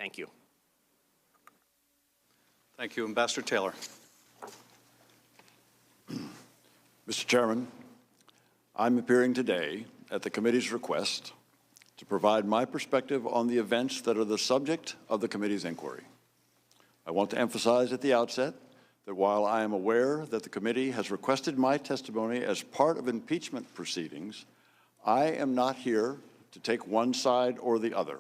Thank you. Thank you, Ambassador Taylor. Mr. Chairman, I'm appearing today at the committee's request to provide my perspective on the events that are the subject of the committee's inquiry. I want to emphasize at the outset that while I am aware that the committee has requested my testimony as part of impeachment proceedings, I am not here to take one side or the other,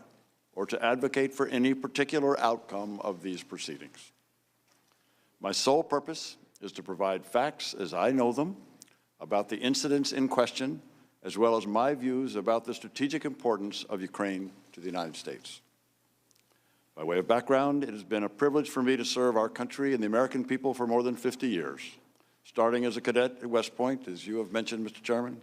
or to advocate for any particular outcome of these proceedings. My sole purpose is to provide facts as I know them about the incidents in question, as well as my views about the strategic importance of Ukraine to the United States. By way of background, it has been a privilege for me to serve our country and the American people for more than 50 years, starting as a cadet at West Point, as you have mentioned, Mr. Chairman,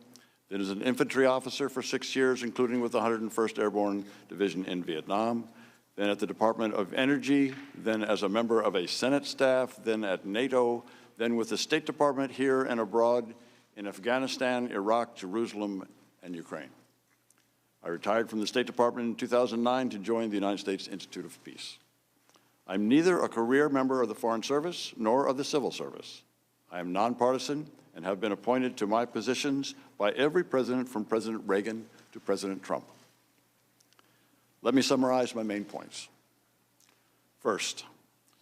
then as an infantry officer for 6 years, including with the 101st Airborne Division in Vietnam, then at the Department of Energy, then as a member of a Senate staff, then at NATO, then with the State Department here and abroad in Afghanistan, Iraq, Jerusalem, and Ukraine. I retired from the State Department in 2009 to join the United States Institute of Peace. I'm neither a career member of the Foreign Service nor of the Civil Service. I am nonpartisan and have been appointed to my positions by every president from President Reagan to President Trump. Let me summarize my main points. First,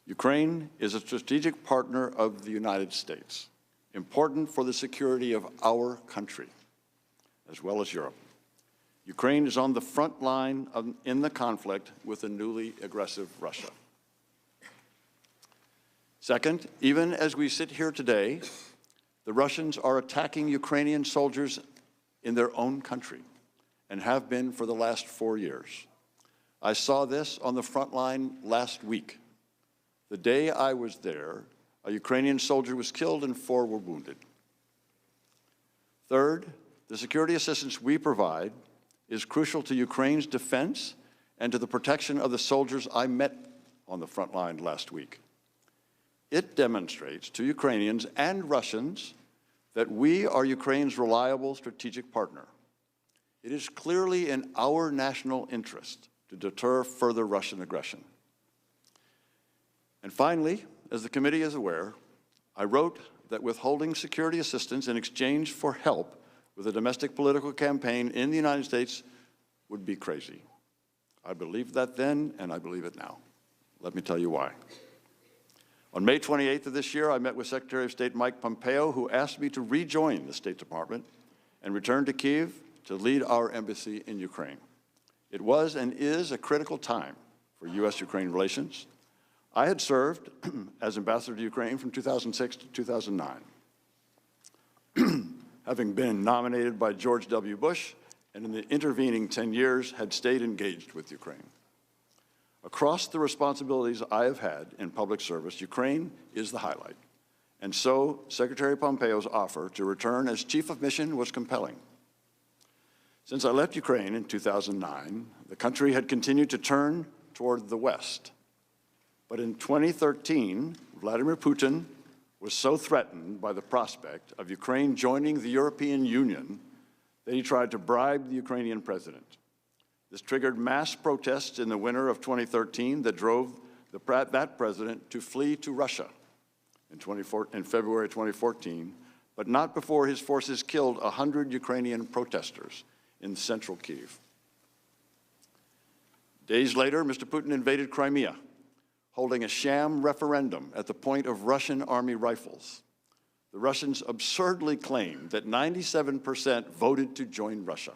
Ukraine is a strategic partner of the United States, important for the security of our country, as well as Europe. Ukraine is on the front line in the conflict with the newly aggressive Russia. Second, even as we sit here today, the Russians are attacking Ukrainian soldiers in their own country and have been for the last 4 years. I saw this on the front line last week. The day I was there, a Ukrainian soldier was killed and 4 were wounded. Third, the security assistance we provide is crucial to Ukraine's defense and to the protection of the soldiers I met on the front line last week. It demonstrates to Ukrainians and Russians that we are Ukraine's reliable strategic partner. It is clearly in our national interest to deter further Russian aggression. And finally, as the committee is aware, I wrote that withholding security assistance in exchange for help with a domestic political campaign in the United States would be crazy. I believed that then, and I believe it now. Let me tell you why. On May 28th of this year, I met with Secretary of State Mike Pompeo, who asked me to rejoin the State Department and return to Kyiv to lead our embassy in Ukraine. It was and is a critical time for U.S.-Ukraine relations. I had served as ambassador to Ukraine from 2006 to 2009, having been nominated by George W. Bush, and in the intervening 10 years had stayed engaged with Ukraine. Across the responsibilities I have had in public service, Ukraine is the highlight. And so Secretary Pompeo's offer to return as chief of mission was compelling. Since I left Ukraine in 2009, the country had continued to turn toward the West. But in 2013, Vladimir Putin was so threatened by the prospect of Ukraine joining the European Union that he tried to bribe the Ukrainian president. This triggered mass protests in the winter of 2013 that drove that president to flee to Russia in February 2014, but not before his forces killed 100 Ukrainian protesters in central Kyiv. Days later, Mr. Putin invaded Crimea, holding a sham referendum at the point of Russian army rifles. The Russians absurdly claimed that 97% voted to join Russia.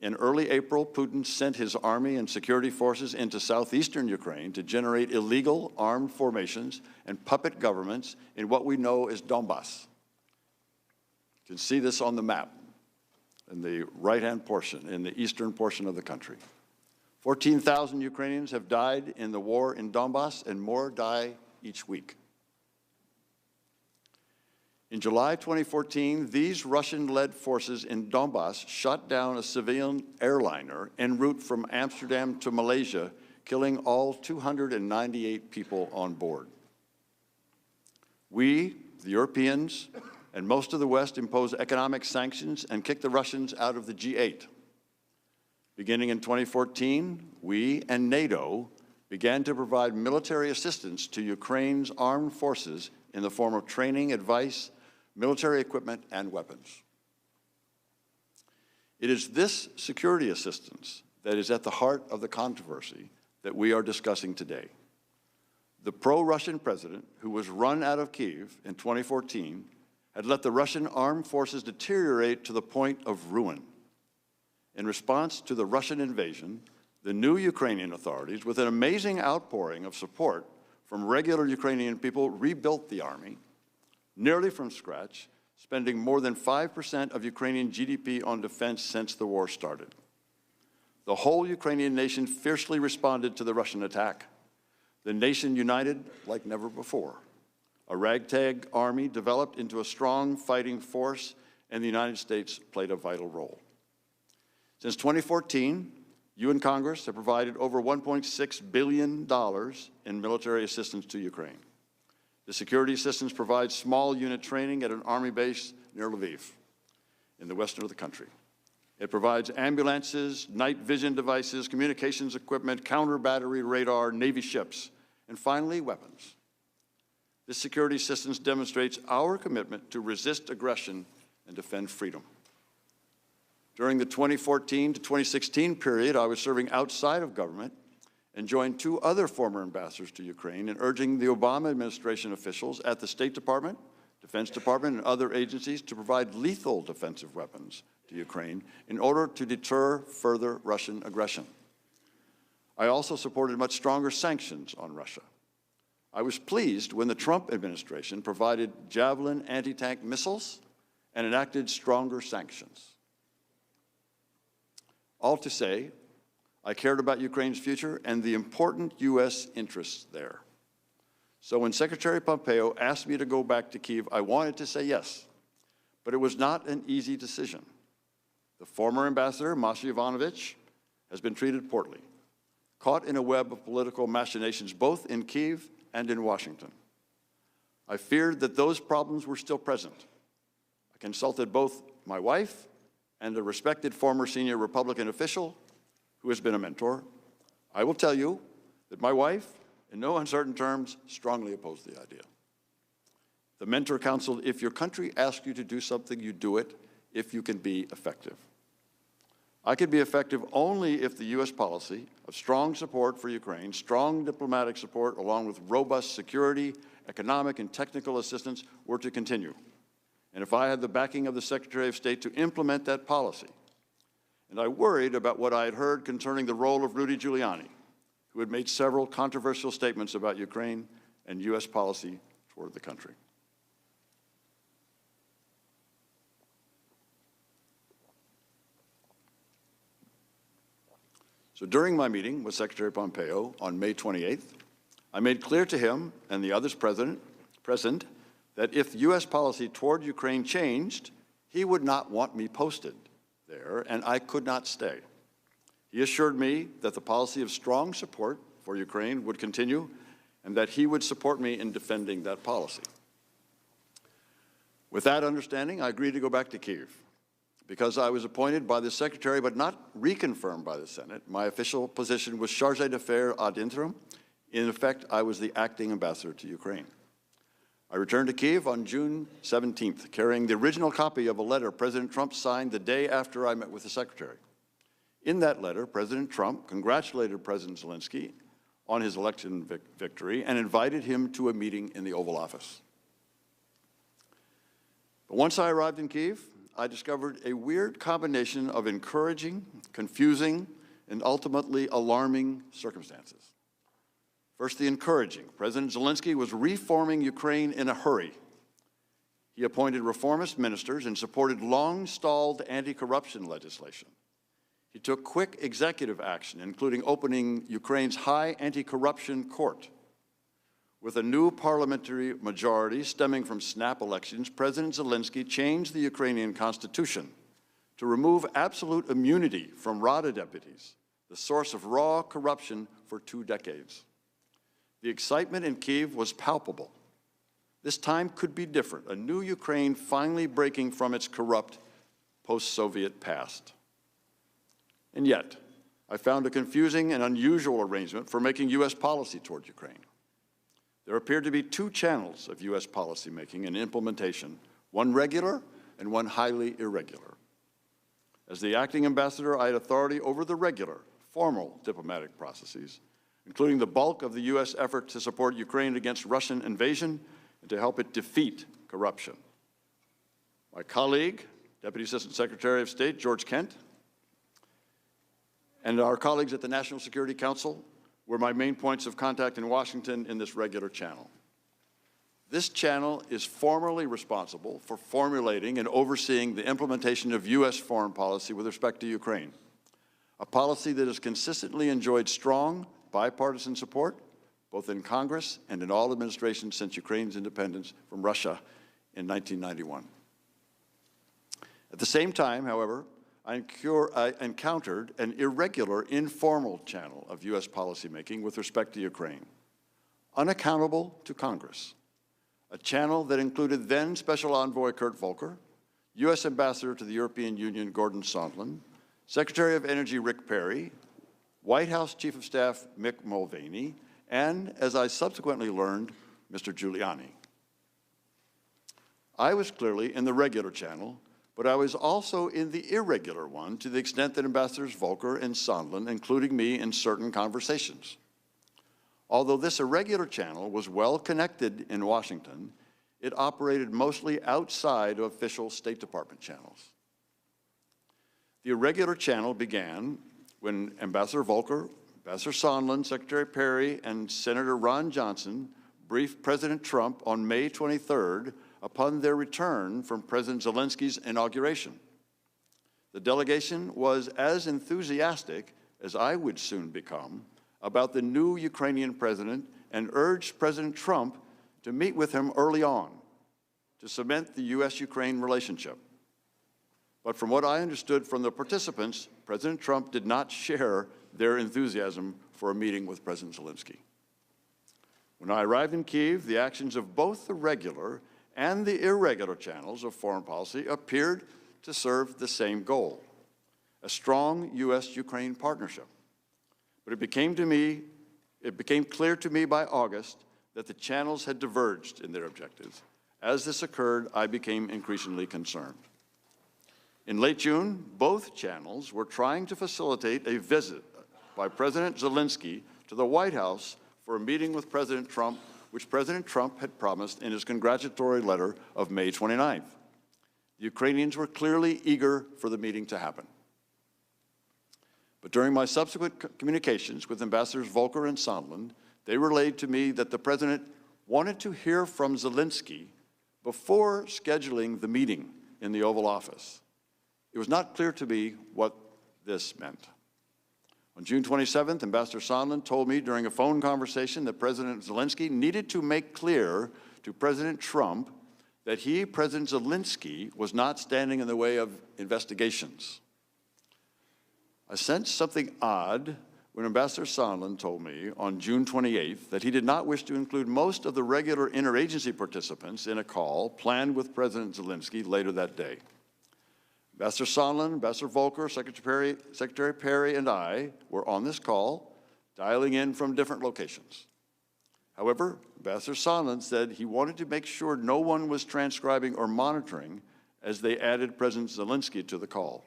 In early April, Putin sent his army and security forces into southeastern Ukraine to generate illegal armed formations and puppet governments in what we know as Donbass. You can see this on the map in the right-hand portion, in the eastern portion of the country. 14,000 Ukrainians have died in the war in Donbass, and more die each week. In July 2014, these Russian-led forces in Donbass shot down a civilian airliner en route from Amsterdam to Malaysia, killing all 298 people on board. We, the Europeans, and most of the West imposed economic sanctions and kicked the Russians out of the G8. Beginning in 2014, we and NATO began to provide military assistance to Ukraine's armed forces in the form of training, advice, military equipment, and weapons. It is this security assistance that is at the heart of the controversy that we are discussing today. The pro-Russian president, who was run out of Kyiv in 2014, had let the Russian armed forces deteriorate to the point of ruin. In response to the Russian invasion, the new Ukrainian authorities, with an amazing outpouring of support from regular Ukrainian people, rebuilt the army, nearly from scratch, spending more than 5% of Ukrainian GDP on defense since the war started. The whole Ukrainian nation fiercely responded to the Russian attack. The nation united like never before. A ragtag army developed into a strong fighting force, and the United States played a vital role. Since 2014, you and Congress have provided over $1.6 billion in military assistance to Ukraine. The security assistance provides small unit training at an army base near Lviv, in the western of the country. It provides ambulances, night vision devices, communications equipment, counter-battery radar, Navy ships, and finally, weapons. This security assistance demonstrates our commitment to resist aggression and defend freedom. During the 2014 to 2016 period, I was serving outside of government and joined two other former ambassadors to Ukraine in urging the Obama administration officials at the State Department, Defense Department, and other agencies to provide lethal defensive weapons to Ukraine in order to deter further Russian aggression. I also supported much stronger sanctions on Russia. I was pleased when the Trump administration provided Javelin anti-tank missiles and enacted stronger sanctions. All to say, I cared about Ukraine's future and the important U.S. interests there. So when Secretary Pompeo asked me to go back to Kyiv, I wanted to say yes, but it was not an easy decision. The former ambassador, Masha Yovanovitch, has been treated poorly, caught in a web of political machinations both in Kyiv and in Washington. I feared that those problems were still present. I consulted both my wife and a respected former senior Republican official who has been a mentor. I will tell you that my wife, in no uncertain terms, strongly opposed the idea. The mentor counseled, if your country asks you to do something, you do it if you can be effective. I could be effective only if the U.S. policy of strong support for Ukraine, strong diplomatic support, along with robust security, economic, and technical assistance were to continue, and if I had the backing of the Secretary of State to implement that policy. And I worried about what I had heard concerning the role of Rudy Giuliani, who had made several controversial statements about Ukraine and U.S. policy toward the country. So during my meeting with Secretary Pompeo on May 28th, I made clear to him and the others present that if U.S. policy toward Ukraine changed, he would not want me posted there, and I could not stay. He assured me that the policy of strong support for Ukraine would continue and that he would support me in defending that policy. With that understanding, I agreed to go back to Kyiv. Because I was appointed by the Secretary but not reconfirmed by the Senate, my official position was chargé d'affaires ad interim. In effect, I was the acting ambassador to Ukraine. I returned to Kyiv on June 17th, carrying the original copy of a letter President Trump signed the day after I met with the Secretary. In that letter, President Trump congratulated President Zelensky on his election victory and invited him to a meeting in the Oval Office. But once I arrived in Kyiv, I discovered a weird combination of encouraging, confusing, and ultimately alarming circumstances. First, the encouraging. President Zelensky was reforming Ukraine in a hurry. He appointed reformist ministers and supported long-stalled anti-corruption legislation. He took quick executive action, including opening Ukraine's high anti-corruption court. With a new parliamentary majority stemming from snap elections, President Zelensky changed the Ukrainian constitution to remove absolute immunity from Rada deputies, the source of raw corruption for 2 decades. The excitement in Kyiv was palpable. This time could be different, a new Ukraine finally breaking from its corrupt post-Soviet past. And yet, I found a confusing and unusual arrangement for making U.S. policy toward Ukraine. There appeared to be two channels of U.S. policymaking and implementation, one regular and one highly irregular. As the acting ambassador, I had authority over the regular, formal diplomatic processes, including the bulk of the U.S. effort to support Ukraine against Russian invasion and to help it defeat corruption. My colleague, Deputy Assistant Secretary of State George Kent, and our colleagues at the National Security Council were my main points of contact in Washington in this regular channel. This channel is formally responsible for formulating and overseeing the implementation of U.S. foreign policy with respect to Ukraine, a policy that has consistently enjoyed strong bipartisan support, both in Congress and in all administrations since Ukraine's independence from Russia in 1991. At the same time, however, I encountered an irregular, informal channel of U.S. policymaking with respect to Ukraine, unaccountable to Congress, a channel that included then Special Envoy Kurt Volker, U.S. Ambassador to the European Union Gordon Sondland, Secretary of Energy Rick Perry, White House Chief of Staff Mick Mulvaney, and, as I subsequently learned, Mr. Giuliani. I was clearly in the regular channel, but I was also in the irregular one to the extent that Ambassadors Volker and Sondland, including me in certain conversations. Although this irregular channel was well connected in Washington, it operated mostly outside of official State Department channels. The irregular channel began when Ambassador Volker, Ambassador Sondland, Secretary Perry, and Senator Ron Johnson briefed President Trump on May 23rd upon their return from President Zelensky's inauguration. The delegation was as enthusiastic as I would soon become about the new Ukrainian president and urged President Trump to meet with him early on to cement the U.S.-Ukraine relationship. But from what I understood from the participants, President Trump did not share their enthusiasm for a meeting with President Zelensky. When I arrived in Kyiv, the actions of both the regular and the irregular channels of foreign policy appeared to serve the same goal, a strong U.S.-Ukraine partnership. But it became clear to me by August that the channels had diverged in their objectives. As this occurred, I became increasingly concerned. In late June, both channels were trying to facilitate a visit by President Zelensky to the White House for a meeting with President Trump, which President Trump had promised in his congratulatory letter of May 29th. The Ukrainians were clearly eager for the meeting to happen. But during my subsequent communications with Ambassadors Volker and Sondland, they relayed to me that the President wanted to hear from Zelensky before scheduling the meeting in the Oval Office. It was not clear to me what this meant. On June 27th, Ambassador Sondland told me during a phone conversation that President Zelensky needed to make clear to President Trump that he, President Zelensky, was not standing in the way of investigations. I sensed something odd when Ambassador Sondland told me on June 28th that he did not wish to include most of the regular interagency participants in a call planned with President Zelensky later that day. Ambassador Sondland, Ambassador Volker, Secretary Perry, and I were on this call, dialing in from different locations. However, Ambassador Sondland said he wanted to make sure no one was transcribing or monitoring as they added President Zelensky to the call.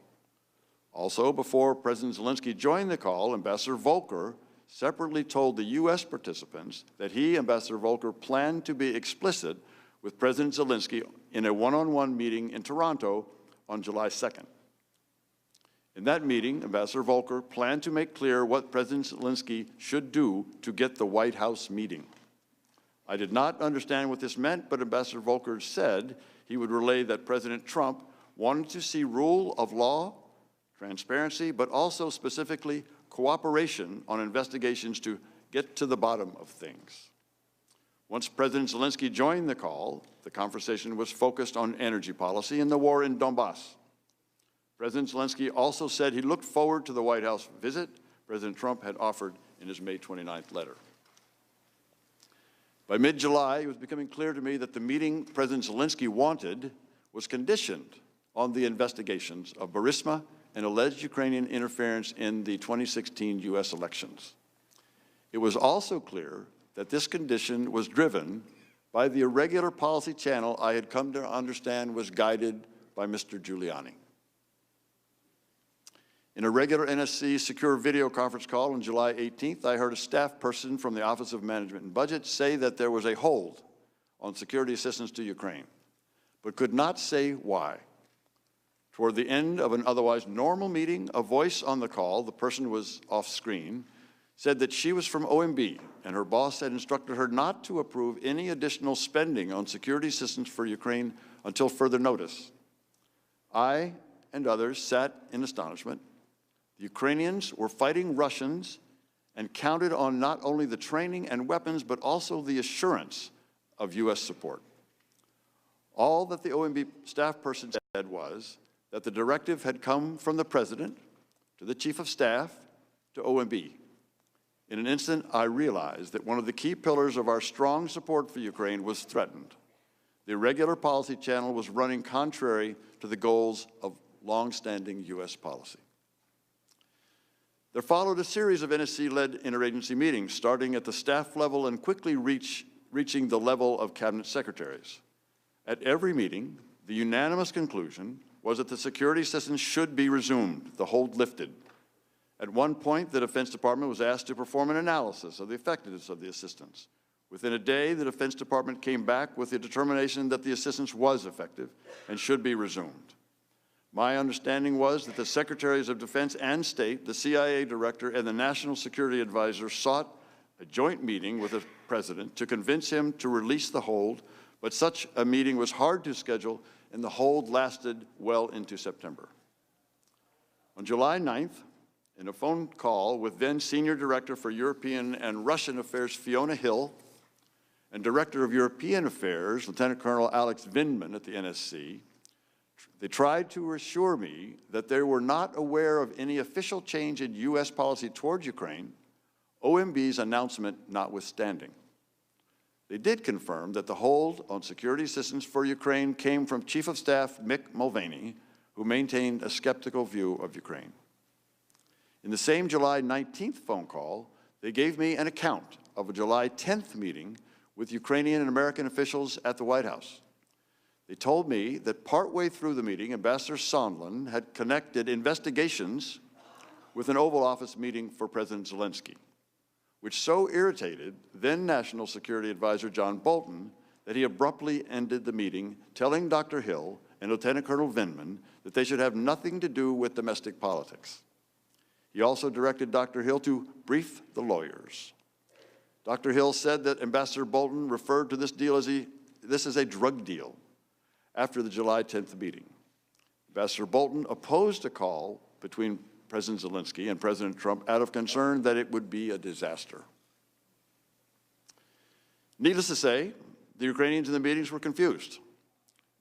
Also, before President Zelensky joined the call, Ambassador Volker separately told the U.S. participants that he, Ambassador Volker, planned to be explicit with President Zelensky in a one-on-one meeting in Toronto on July 2nd. In that meeting, Ambassador Volker planned to make clear what President Zelensky should do to get the White House meeting. I did not understand what this meant, but Ambassador Volker said he would relay that President Trump wanted to see rule of law, transparency, but also specifically cooperation on investigations to get to the bottom of things. Once President Zelensky joined the call, the conversation was focused on energy policy and the war in Donbass. President Zelensky also said he looked forward to the White House visit President Trump had offered in his May 29th letter. By mid-July, it was becoming clear to me that the meeting President Zelensky wanted was conditioned on the investigations of Burisma and alleged Ukrainian interference in the 2016 U.S. elections. It was also clear that this condition was driven by the irregular policy channel I had come to understand was guided by Mr. Giuliani. In a regular NSC secure video conference call on July 18th, I heard a staff person from the Office of Management and Budget say that there was a hold on security assistance to Ukraine, but could not say why. Toward the end of an otherwise normal meeting, a voice on the call, the person was off screen, said that she was from OMB, and her boss had instructed her not to approve any additional spending on security assistance for Ukraine until further notice. I and others sat in astonishment. The Ukrainians were fighting Russians and counted on not only the training and weapons, but also the assurance of U.S. support. All that the OMB staff person said was that the directive had come from the President to the Chief of Staff to OMB. In an instant, I realized that one of the key pillars of our strong support for Ukraine was threatened. The irregular policy channel was running contrary to the goals of long-standing U.S. policy. There followed a series of NSC-led interagency meetings, starting at the staff level and quickly reaching the level of cabinet secretaries. At every meeting, the unanimous conclusion was that the security assistance should be resumed, the hold lifted. At one point, the Defense Department was asked to perform an analysis of the effectiveness of the assistance. Within a day, the Defense Department came back with the determination that the assistance was effective and should be resumed. My understanding was that the Secretaries of Defense and State, the CIA Director, and the National Security Advisor sought a joint meeting with the President to convince him to release the hold, but such a meeting was hard to schedule, and the hold lasted well into September. On July 9th, in a phone call with then Senior Director for European and Russian Affairs Fiona Hill and Director of European Affairs, Lieutenant Colonel Alex Vindman at the NSC, they tried to assure me that they were not aware of any official change in U.S. policy towards Ukraine, OMB's announcement notwithstanding. They did confirm that the hold on security assistance for Ukraine came from Chief of Staff Mick Mulvaney, who maintained a skeptical view of Ukraine. In the same July 19th phone call, they gave me an account of a July 10th meeting with Ukrainian and American officials at the White House. They told me that partway through the meeting, Ambassador Sondland had connected investigations with an Oval Office meeting for President Zelensky, which so irritated then National Security Advisor John Bolton that he abruptly ended the meeting, telling Dr. Hill and Lieutenant Colonel Vindman that they should have nothing to do with domestic politics. He also directed Dr. Hill to brief the lawyers. Dr. Hill said that Ambassador Bolton referred to this deal as this is a drug deal after the July 10th meeting. Ambassador Bolton opposed a call between President Zelensky and President Trump out of concern that it would be a disaster. Needless to say, the Ukrainians in the meetings were confused.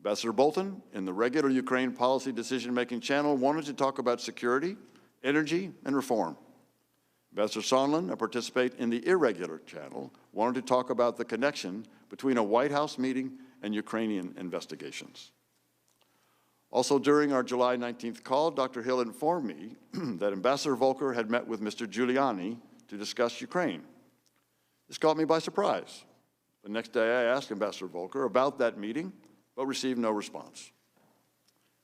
Ambassador Bolton, in the regular Ukraine policy decision-making channel, wanted to talk about security, energy, and reform. Ambassador Sondland, a participant in the irregular channel, wanted to talk about the connection between a White House meeting and Ukrainian investigations. Also, during our July 19th call, Dr. Hill informed me that Ambassador Volker had met with Mr. Giuliani to discuss Ukraine. This caught me by surprise. The next day, I asked Ambassador Volker about that meeting, but received no response.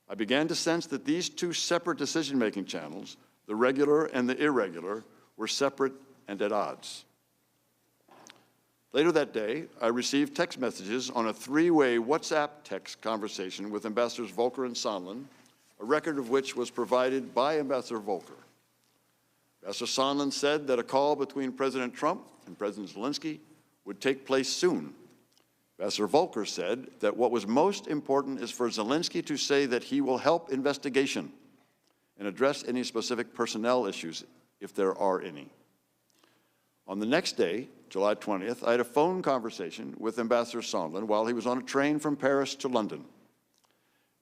I began to sense that these two separate decision-making channels, the regular and the irregular, were separate and at odds. Later that day, I received text messages on a three-way WhatsApp text conversation with Ambassadors Volker and Sondland, a record of which was provided by Ambassador Volker. Ambassador Sondland said that a call between President Trump and President Zelensky would take place soon. Ambassador Volker said that what was most important is for Zelensky to say that he will help investigation and address any specific personnel issues, if there are any. On the next day, July 20th, I had a phone conversation with Ambassador Sondland while he was on a train from Paris to London.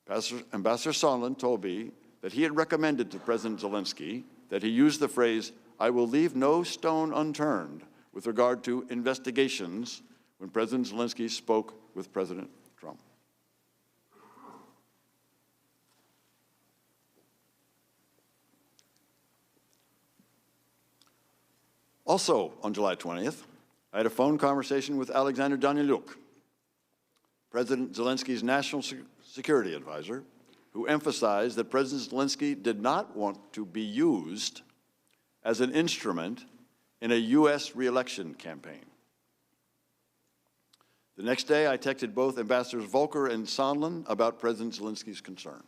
Ambassador Sondland told me that he had recommended to President Zelensky that he use the phrase, "I will leave no stone unturned," with regard to investigations when President Zelensky spoke with President Trump. Also, on July 20th, I had a phone conversation with Alexander Danylyuk, President Zelensky's national security advisor, who emphasized that President Zelensky did not want to be used as an instrument in a U.S. re-election campaign. The next day, I texted both Ambassadors Volker and Sondland about President Zelensky's concern.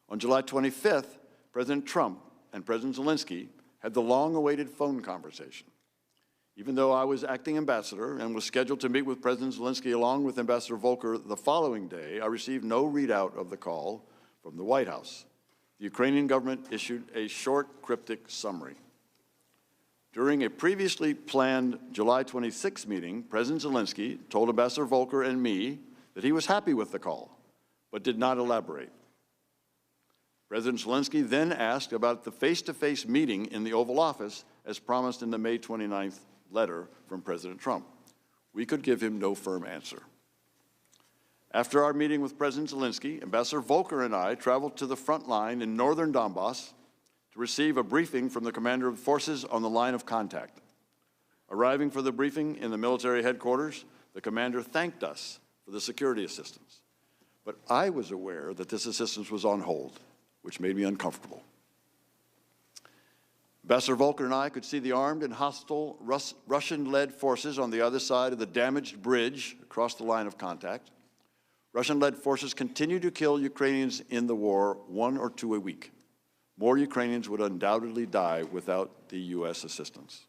On July 25th, President Trump and President Zelensky had the long-awaited phone conversation. Even though I was acting ambassador and was scheduled to meet with President Zelensky along with Ambassador Volker the following day, I received no readout of the call from the White House. The Ukrainian government issued a short, cryptic summary. During a previously planned July 26 meeting, President Zelensky told Ambassador Volker and me that he was happy with the call, but did not elaborate. President Zelensky then asked about the face-to-face meeting in the Oval Office as promised in the May 29th letter from President Trump. We could give him no firm answer. After our meeting with President Zelensky, Ambassador Volker and I traveled to the front line in northern Donbass to receive a briefing from the commander of forces on the line of contact. Arriving for the briefing in the military headquarters, the commander thanked us for the security assistance. But I was aware that this assistance was on hold, which made me uncomfortable. Ambassador Volker and I could see the armed and hostile Russian-led forces on the other side of the damaged bridge across the line of contact. Russian-led forces continue to kill Ukrainians in the war, 1 or 2 a week. More Ukrainians would undoubtedly die without the U.S. assistance.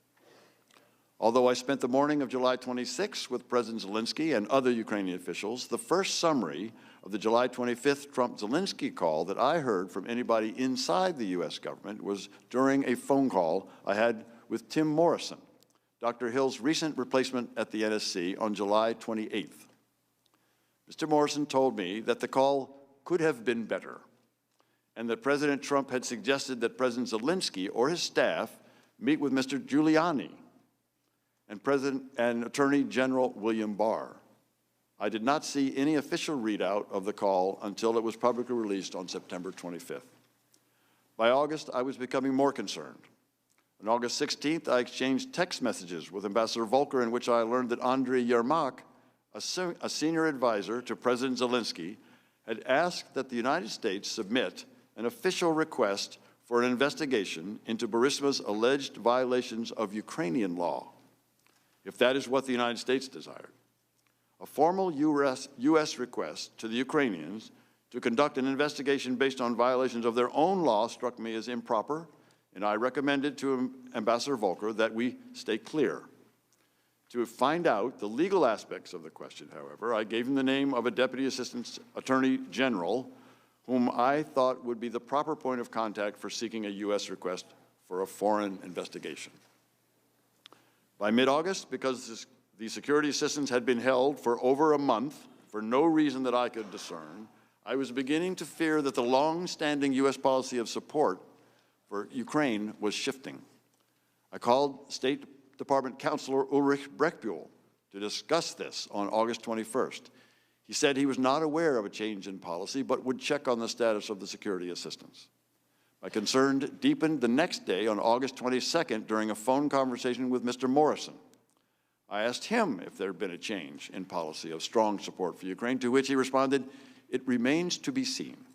Although I spent the morning of July 26 with President Zelensky and other Ukrainian officials, the first summary of the July 25th Trump-Zelensky call that I heard from anybody inside the U.S. government was during a phone call I had with Tim Morrison, Dr. Hill's recent replacement at the NSC, on July 28th. Mr. Morrison told me that the call could have been better, and that President Trump had suggested that President Zelensky or his staff meet with Mr. Giuliani and Attorney General William Barr. I did not see any official readout of the call until it was publicly released on September 25th. By August, I was becoming more concerned. On August 16th, I exchanged text messages with Ambassador Volker in which I learned that Andriy Yermak, a senior advisor to President Zelensky, had asked that the United States submit an official request for an investigation into Burisma's alleged violations of Ukrainian law, if that is what the United States desired. A formal U.S. request to the Ukrainians to conduct an investigation based on violations of their own law struck me as improper, and I recommended to Ambassador Volker that we stay clear. To find out the legal aspects of the question, however, I gave him the name of a Deputy Assistant Attorney General whom I thought would be the proper point of contact for seeking a U.S. request for a foreign investigation. By mid-August, because the security assistance had been held for over a month for no reason that I could discern, I was beginning to fear that the long-standing U.S. policy of support for Ukraine was shifting. I called State Department Counselor Ulrich Breckbuhl to discuss this on August 21st. He said he was not aware of a change in policy, but would check on the status of the security assistance. My concern deepened the next day on August 22nd during a phone conversation with Mr. Morrison. I asked him if there had been a change in policy of strong support for Ukraine, to which he responded, "It remains to be seen."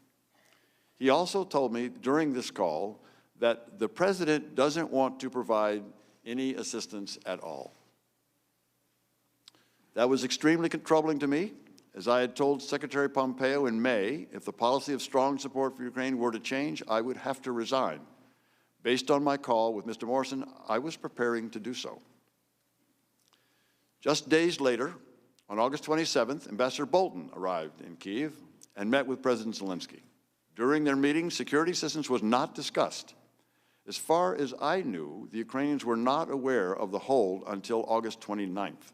He also told me during this call that the President doesn't want to provide any assistance at all. That was extremely troubling to me, as I had told Secretary Pompeo in May, if the policy of strong support for Ukraine were to change, I would have to resign. Based on my call with Mr. Morrison, I was preparing to do so. Just days later, on August 27th, Ambassador Bolton arrived in Kyiv and met with President Zelensky. During their meeting, security assistance was not discussed. As far as I knew, the Ukrainians were not aware of the hold until August 29th.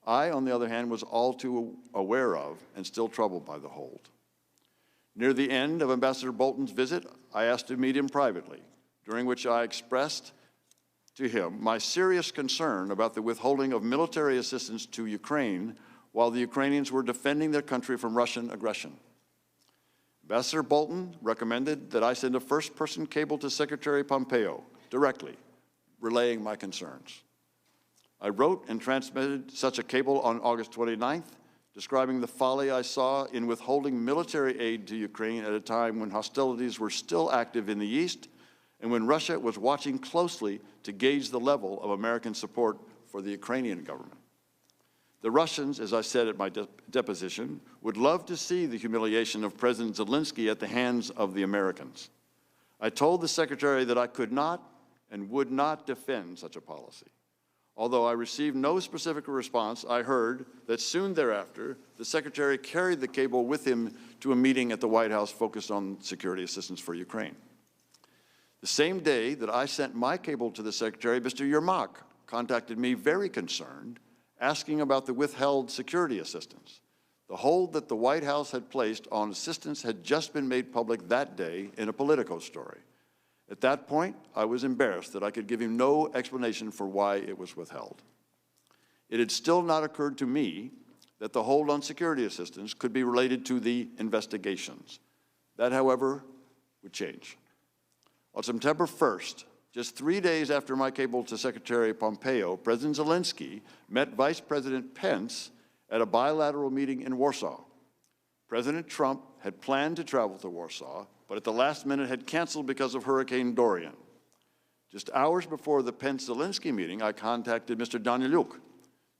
I, on the other hand, was all too aware of and still troubled by the hold. Near the end of Ambassador Bolton's visit, I asked to meet him privately, during which I expressed to him my serious concern about the withholding of military assistance to Ukraine while the Ukrainians were defending their country from Russian aggression. Ambassador Bolton recommended that I send a first-person cable to Secretary Pompeo directly relaying my concerns. I wrote and transmitted such a cable on August 29th, describing the folly I saw in withholding military aid to Ukraine at a time when hostilities were still active in the East and when Russia was watching closely to gauge the level of American support for the Ukrainian government. The Russians, as I said at my deposition, would love to see the humiliation of President Zelensky at the hands of the Americans. I told the Secretary that I could not and would not defend such a policy. Although I received no specific response, I heard that soon thereafter, the Secretary carried the cable with him to a meeting at the White House focused on security assistance for Ukraine. The same day that I sent my cable to the Secretary, Mr. Yermak contacted me very concerned, asking about the withheld security assistance. The hold that the White House had placed on assistance had just been made public that day in a Politico story. At that point, I was embarrassed that I could give him no explanation for why it was withheld. It had still not occurred to me that the hold on security assistance could be related to the investigations. That, however, would change. On September 1st, just 3 days after my cable to Secretary Pompeo, President Zelensky met Vice President Pence at a bilateral meeting in Warsaw. President Trump had planned to travel to Warsaw, but at the last minute had canceled because of Hurricane Dorian. Just hours before the Pence-Zelensky meeting, I contacted Mr. Daniluk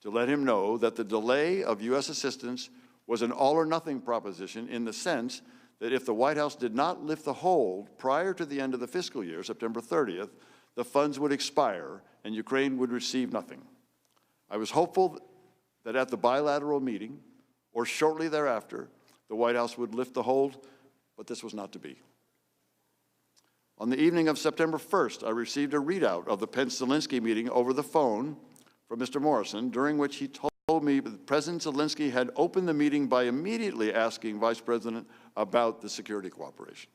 to let him know that the delay of U.S. assistance was an all-or-nothing proposition in the sense that if the White House did not lift the hold prior to the end of the fiscal year, September 30th, the funds would expire and Ukraine would receive nothing. I was hopeful that at the bilateral meeting, or shortly thereafter, the White House would lift the hold, but this was not to be. On the evening of September 1st, I received a readout of the Pence-Zelensky meeting over the phone from Mr. Morrison, during which he told me that President Zelensky had opened the meeting by immediately asking Vice President about the security cooperation.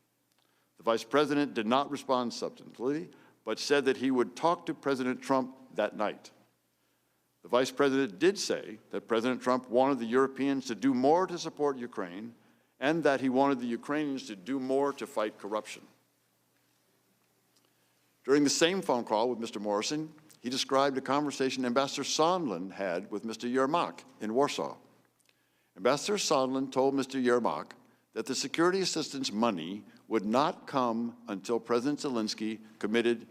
The Vice President did not respond substantively, but said that he would talk to President Trump that night. The Vice President did say that President Trump wanted the Europeans to do more to support Ukraine and that he wanted the Ukrainians to do more to fight corruption. During the same phone call with Mr. Morrison, he described a conversation Ambassador Sondland had with Mr. Yermak in Warsaw. Ambassador Sondland told Mr. Yermak that the security assistance money would not come until President Zelensky committed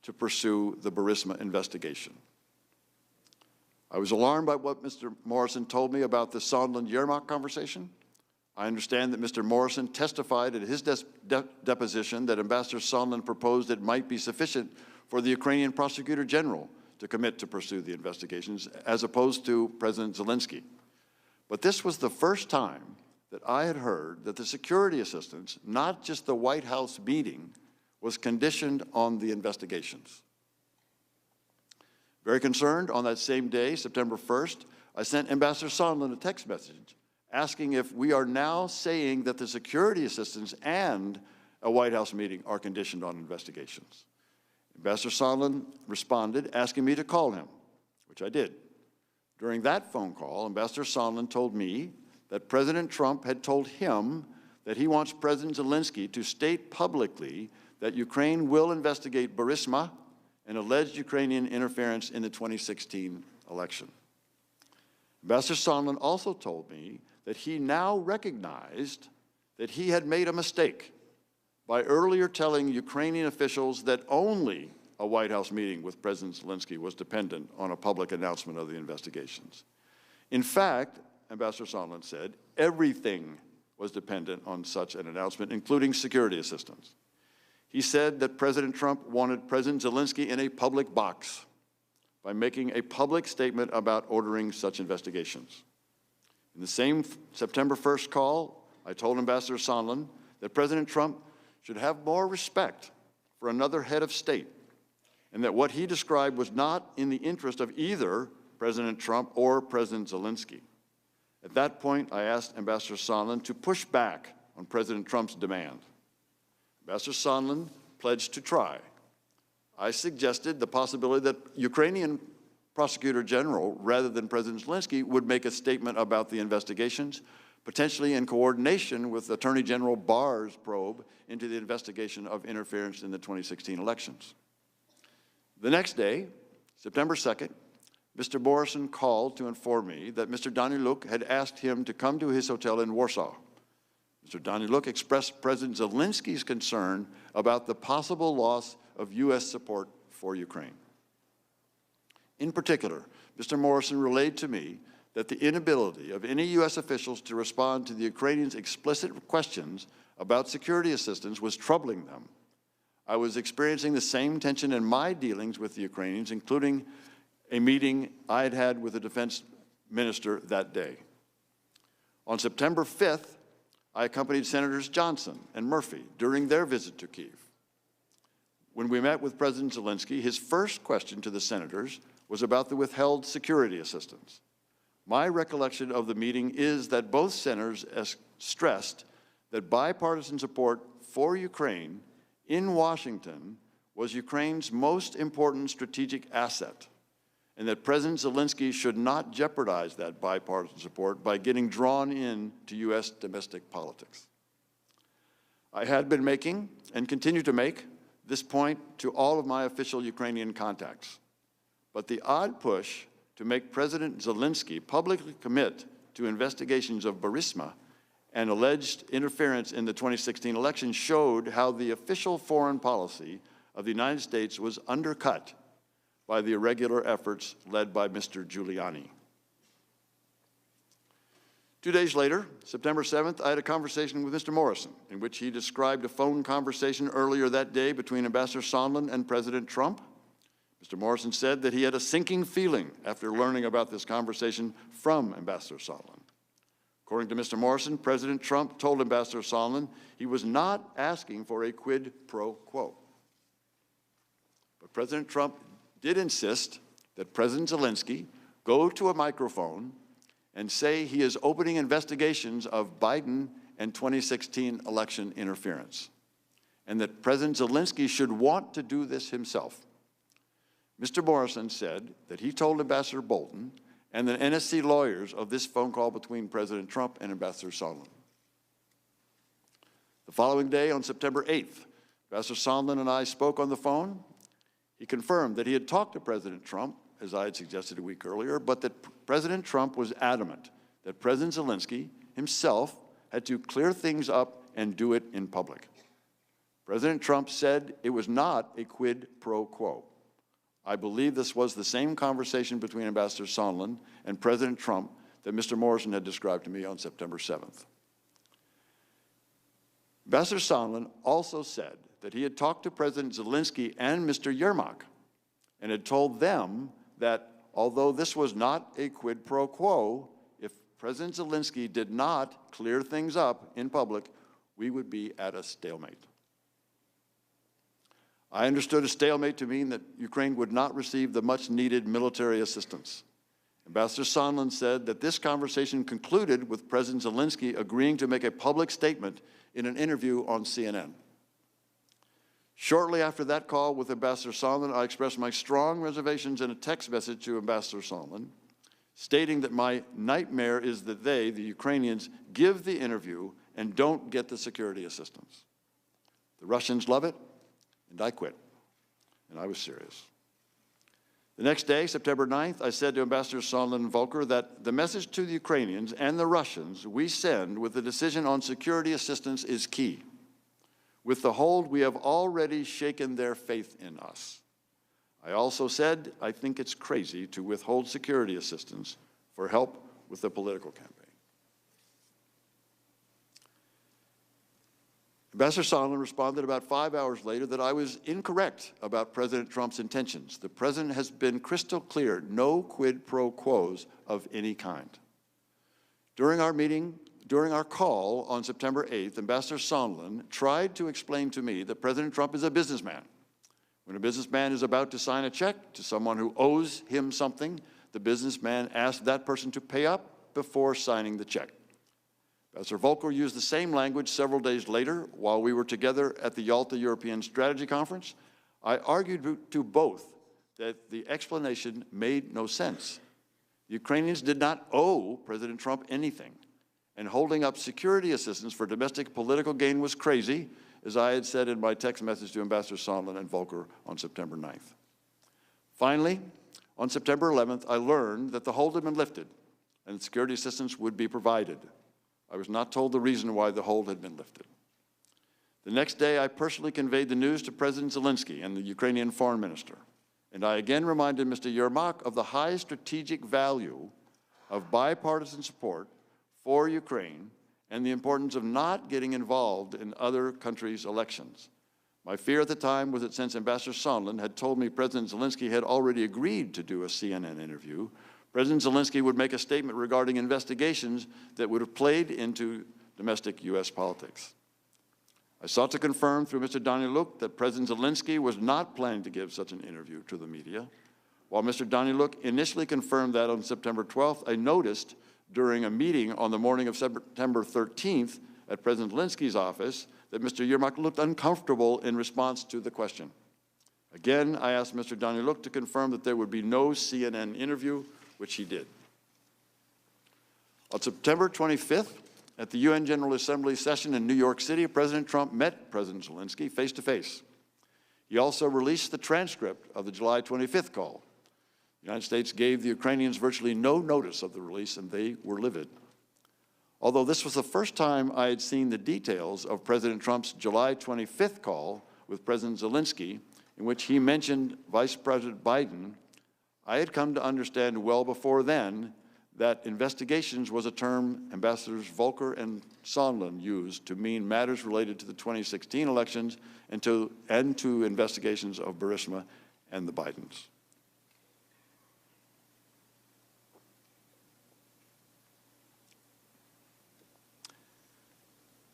to pursue the Burisma investigation. I was alarmed by what Mr. Morrison told me about the Sondland-Yermak conversation. I understand that Mr. Morrison testified at his deposition that Ambassador Sondland proposed it might be sufficient for the Ukrainian Prosecutor General to commit to pursue the investigations, as opposed to President Zelensky. But this was the first time that I had heard that the security assistance, not just the White House meeting, was conditioned on the investigations. Very concerned, on that same day, September 1st, I sent Ambassador Sondland a text message asking if we are now saying that the security assistance and a White House meeting are conditioned on investigations. Ambassador Sondland responded, asking me to call him, which I did. During that phone call, Ambassador Sondland told me that President Trump had told him that he wants President Zelensky to state publicly that Ukraine will investigate Burisma and alleged Ukrainian interference in the 2016 election. Ambassador Sondland also told me that he now recognized that he had made a mistake by earlier telling Ukrainian officials that only a White House meeting with President Zelensky was dependent on a public announcement of the investigations. In fact, Ambassador Sondland said, everything was dependent on such an announcement, including security assistance. He said that President Trump wanted President Zelensky in a public box by making a public statement about ordering such investigations. In the same September 1st call, I told Ambassador Sondland that President Trump should have more respect for another head of state, and that what he described was not in the interest of either President Trump or President Zelensky. At that point, I asked Ambassador Sondland to push back on President Trump's demand. Ambassador Sondland pledged to try. I suggested the possibility that Ukrainian Prosecutor General, rather than President Zelensky, would make a statement about the investigations, potentially in coordination with Attorney General Barr's probe into the investigation of interference in the 2016 elections. The next day, September 2nd, Mr. Morrison called to inform me that Mr. Daniluk had asked him to come to his hotel in Warsaw. Mr. Daniluk expressed President Zelensky's concern about the possible loss of U.S. support for Ukraine. In particular, Mr. Morrison relayed to me that the inability of any U.S. officials to respond to the Ukrainians' explicit questions about security assistance was troubling them. I was experiencing the same tension in my dealings with the Ukrainians, including a meeting I had had with the defense minister that day. On September 5th, I accompanied Senators Johnson and Murphy during their visit to Kyiv. When we met with President Zelensky, his first question to the senators was about the withheld security assistance. My recollection of the meeting is that both senators stressed that bipartisan support for Ukraine in Washington was Ukraine's most important strategic asset, and that President Zelensky should not jeopardize that bipartisan support by getting drawn into U.S. domestic politics. I had been making, and continue to make, this point to all of my official Ukrainian contacts. But the odd push to make President Zelensky publicly commit to investigations of Burisma and alleged interference in the 2016 election showed how the official foreign policy of the United States was undercut by the irregular efforts led by Mr. Giuliani. 2 days later, September 7th, I had a conversation with Mr. Morrison, in which he described a phone conversation earlier that day between Ambassador Sondland and President Trump. Mr. Morrison said that he had a sinking feeling after learning about this conversation from Ambassador Sondland. According to Mr. Morrison, President Trump told Ambassador Sondland he was not asking for a quid pro quo. But President Trump did insist that President Zelensky go to a microphone and say he is opening investigations of Biden and 2016 election interference, and that President Zelensky should want to do this himself. Mr. Morrison said that he told Ambassador Bolton and the NSC lawyers of this phone call between President Trump and Ambassador Sondland. The following day, on September 8th, Ambassador Sondland and I spoke on the phone. He confirmed that he had talked to President Trump, as I had suggested a week earlier, but that President Trump was adamant that President Zelensky himself had to clear things up and do it in public. President Trump said it was not a quid pro quo. I believe this was the same conversation between Ambassador Sondland and President Trump that Mr. Morrison had described to me on September 7th. Ambassador Sondland also said that he had talked to President Zelensky and Mr. Yermak and had told them that although this was not a quid pro quo, if President Zelensky did not clear things up in public, we would be at a stalemate. I understood a stalemate to mean that Ukraine would not receive the much-needed military assistance. Ambassador Sondland said that this conversation concluded with President Zelensky agreeing to make a public statement in an interview on CNN. Shortly after that call with Ambassador Sondland, I expressed my strong reservations in a text message to Ambassador Sondland, stating that my nightmare is that they, the Ukrainians, give the interview and don't get the security assistance. The Russians love it, and I quit. And I was serious. The next day, September 9th, I said to Ambassador Sondland and Volker that the message to the Ukrainians and the Russians we send with the decision on security assistance is key. With the hold, we have already shaken their faith in us. I also said I think it's crazy to withhold security assistance for help with the political campaign. Ambassador Sondland responded about 5 hours later that I was incorrect about President Trump's intentions. The president has been crystal clear, no quid pro quos of any kind. During our call on September 8th, Ambassador Sondland tried to explain to me that President Trump is a businessman. When a businessman is about to sign a check to someone who owes him something, the businessman asks that person to pay up before signing the check. Ambassador Volker used the same language several days later while we were together at the Yalta European Strategy Conference. I argued to both that the explanation made no sense. The Ukrainians did not owe President Trump anything, and holding up security assistance for domestic political gain was crazy, as I had said in my text message to Ambassador Sondland and Volker on September 9th. Finally, on September 11th, I learned that the hold had been lifted and security assistance would be provided. I was not told the reason why the hold had been lifted. The next day, I personally conveyed the news to President Zelensky and the Ukrainian foreign minister, and I again reminded Mr. Yermak of the high strategic value of bipartisan support for Ukraine and the importance of not getting involved in other countries' elections. My fear at the time was that since Ambassador Sondland had told me President Zelensky had already agreed to do a CNN interview, President Zelensky would make a statement regarding investigations that would have played into domestic U.S. politics. I sought to confirm through Mr. Daniluk that President Zelensky was not planning to give such an interview to the media. While Mr. Daniluk initially confirmed that on September 12th, I noticed during a meeting on the morning of September 13th at President Zelensky's office that Mr. Yermak looked uncomfortable in response to the question. Again, I asked Mr. Daniluk to confirm that there would be no CNN interview, which he did. On September 25th, at the UN General Assembly session in New York City, President Trump met President Zelensky face-to-face. He also released the transcript of the July 25th call. The United States gave the Ukrainians virtually no notice of the release, and they were livid. Although this was the first time I had seen the details of President Trump's July 25th call with President Zelensky, in which he mentioned Vice President Biden, I had come to understand well before then that investigations was a term Ambassadors Volker and Sondland used to mean matters related to the 2016 elections and to investigations of Burisma and the Bidens.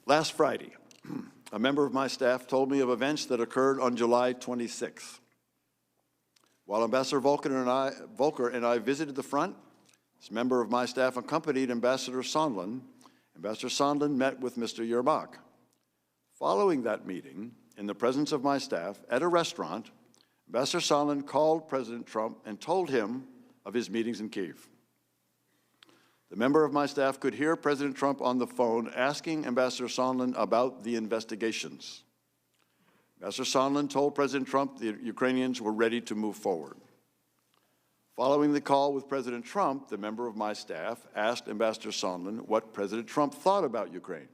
Last Friday, a member of my staff told me of events that occurred on July 26th. While Ambassador Volker and I visited the front, this member of my staff accompanied Ambassador Sondland. Ambassador Sondland met with Mr. Yermak. Following that meeting, in the presence of my staff, at a restaurant, Ambassador Sondland called President Trump and told him of his meetings in Kyiv. The member of my staff could hear President Trump on the phone asking Ambassador Sondland about the investigations. Ambassador Sondland told President Trump the Ukrainians were ready to move forward. Following the call with President Trump, the member of my staff asked Ambassador Sondland what President Trump thought about Ukraine.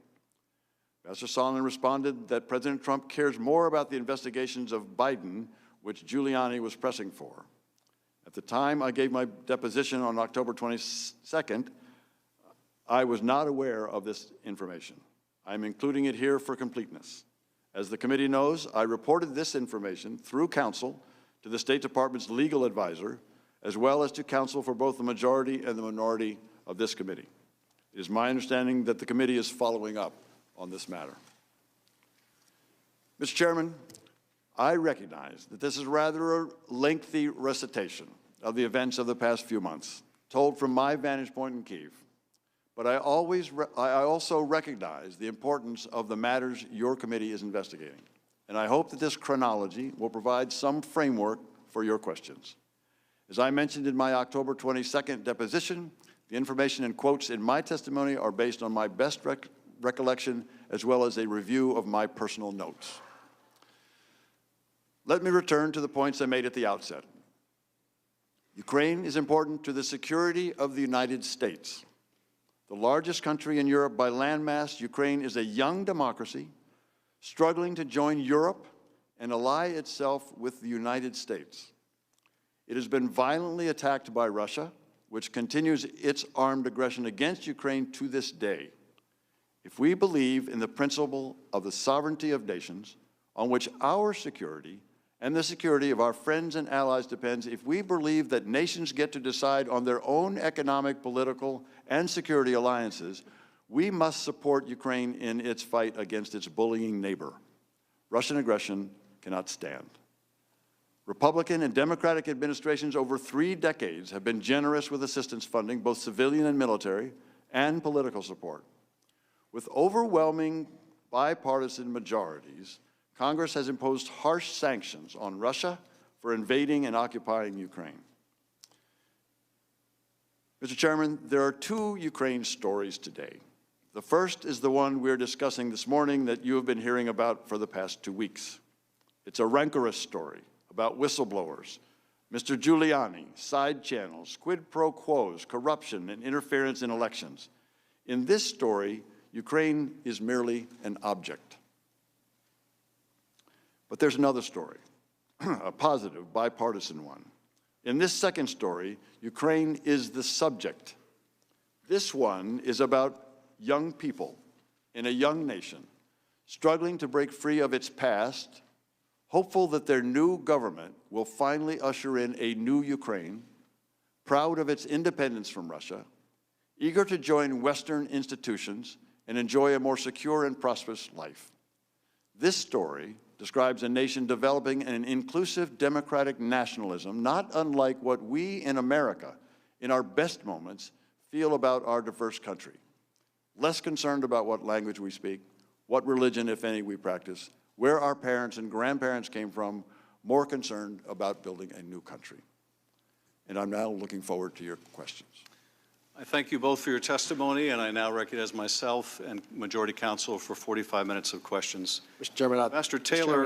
Ambassador Sondland responded that President Trump cares more about the investigations of Biden, which Giuliani was pressing for. At the time I gave my deposition on October 22nd, I was not aware of this information. I'm including it here for completeness. As the committee knows, I reported this information through counsel to the State Department's legal advisor, as well as to counsel for both the majority and the minority of this committee. It is my understanding that the committee is following up on this matter. Mr. Chairman, I recognize that this is rather a lengthy recitation of the events of the past few months, told from my vantage point in Kyiv. But I also recognize the importance of the matters your committee is investigating. And I hope that this chronology will provide some framework for your questions. As I mentioned in my October 22nd deposition, the information and quotes in my testimony are based on my best recollection as well as a review of my personal notes. Let me return to the points I made at the outset. Ukraine is important to the security of the United States. The largest country in Europe by landmass, Ukraine is a young democracy struggling to join Europe and ally itself with the United States. It has been violently attacked by Russia, which continues its armed aggression against Ukraine to this day. If we believe in the principle of the sovereignty of nations, on which our security and the security of our friends and allies depends, if we believe that nations get to decide on their own economic, political, and security alliances, we must support Ukraine in its fight against its bullying neighbor. Russian aggression cannot stand. Republican and Democratic administrations over 3 decades have been generous with assistance funding, both civilian and military, and political support. With overwhelming bipartisan majorities, Congress has imposed harsh sanctions on Russia for invading and occupying Ukraine. Mr. Chairman, there are 2 Ukraine stories today. The first is the one we're discussing this morning that you have been hearing about for the past 2 weeks. It's a rancorous story about whistleblowers Mr. Giuliani, side channels, quid pro quos, corruption, and interference in elections. In this story, Ukraine is merely an object. But there's another story, a positive, bipartisan one. In this second story, Ukraine is the subject. This one is about young people in a young nation struggling to break free of its past, hopeful that their new government will finally usher in a new Ukraine, proud of its independence from Russia, eager to join Western institutions and enjoy a more secure and prosperous life. This story describes a nation developing an inclusive democratic nationalism, not unlike what we in America, in our best moments, feel about our diverse country. Less concerned about what language we speak, what religion, if any, we practice, where our parents and grandparents came from, more concerned about building a new country. And I'm now looking forward to your questions. I thank you both for your testimony, and I now recognize myself and Majority Counsel for 45 minutes of questions. Mr. Chairman, Ambassador Taylor.